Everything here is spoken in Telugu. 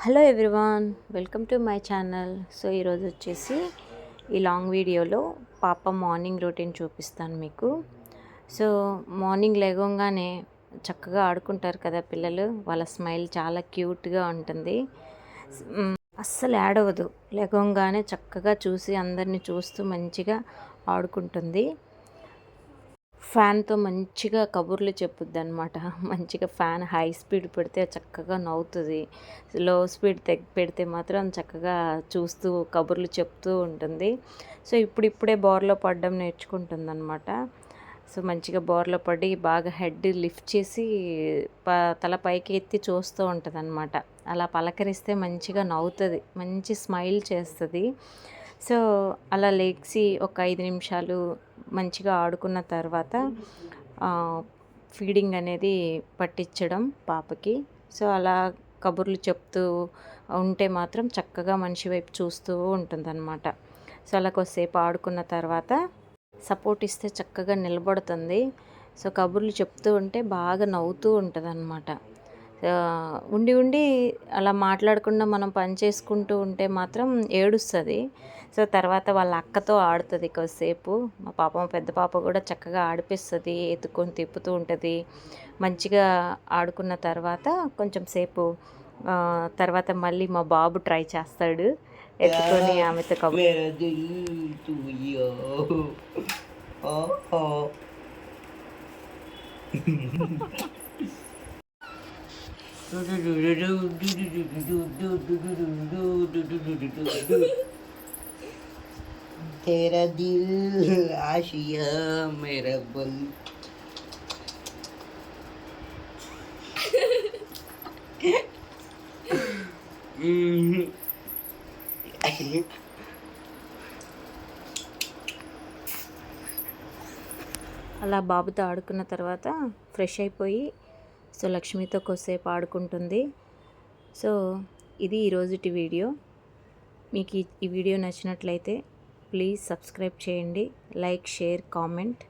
Hello everyone, welcome to my channel. So ఈరోజు వచ్చేసి ఈ లాంగ్ వీడియోలో పాప మార్నింగ్ రొటీన్ చూపిస్తాను మీకు. సో మార్నింగ్ లేవగానే చక్కగా ఆడుకుంటారు కదా పిల్లలు. వాళ్ళ స్మైల్ చాలా క్యూట్గా ఉంటుంది. అస్సలు యాడ్ అవ్వదు. లేవగానే చక్కగా చూసి అందరినీ చూస్తూ మంచిగా ఆడుకుంటుంది. ఫ్యాన్తో మంచిగా కబుర్లు చెప్పుద్ది అనమాట. మంచిగా ఫ్యాన్ హై స్పీడ్ పెడితే చక్కగా నవ్వుతుంది. లో స్పీడ్ పెడితే మాత్రం చక్కగా చూస్తూ కబుర్లు చెప్తూ ఉంటుంది. సో ఇప్పుడిప్పుడే బోర్లో పడడం నేర్చుకుంటుంది అనమాట. సో మంచిగా బోర్లో పడి బాగా హెడ్ లిఫ్ట్ చేసి తల పైకి ఎత్తి చూస్తూ ఉంటుంది అనమాట. అలా పలకరిస్తే మంచిగా నవ్వుతుంది, మంచి స్మైల్ చేస్తుంది. సో అలా లెగ్సి ఒక 5 నిమిషాలు మంచిగా ఆడుకున్న తర్వాత ఫీడింగ్ అనేది పట్టించడం పాపకి. సో అలా కబుర్లు చెప్తూ ఉంటే మాత్రం చక్కగా మనిషి వైపు చూస్తూ ఉంటుందన్నమాట. సో అలా కొద్దిసేపు ఆడుకున్న తర్వాత సపోర్ట్ ఇస్తే చక్కగా నిలబడుతుంది. సో కబుర్లు చెప్తూ ఉంటే బాగా నవ్వుతూ ఉంటుంది అన్నమాట. ఉండి ఉండి అలా మాట్లాడకుండా మనం పని చేసుకుంటూ ఉంటే మాత్రం ఏడుస్తుంది. సో తర్వాత వాళ్ళ అక్కతో ఆడుతుంది కొద్దిసేపు. మా పాప పెద్ద పాప కూడా చక్కగా ఆడిపిస్తుంది, ఎత్తుకొని తిప్పుతూ ఉంటుంది. మంచిగా ఆడుకున్న తర్వాత కొంచెం సేపు తర్వాత మళ్ళీ మా బాబు ట్రై చేస్తాడు ఎత్తుకొని ఆమెతో तेरा दिल आशिया मेरा बल అలా బాబుతో ఆడుకున్న తర్వాత ఫ్రెష్ అయిపోయి సో లక్ష్మితో కొద్దిసేపు ఆడుకుంటుంది. సో ఇది ఈరోజుటి వీడియో. మీకు ఈ వీడియో నచ్చినట్లయితే ప్లీజ్ సబ్స్క్రైబ్ చేయండి, లైక్, షేర్, కామెంట్.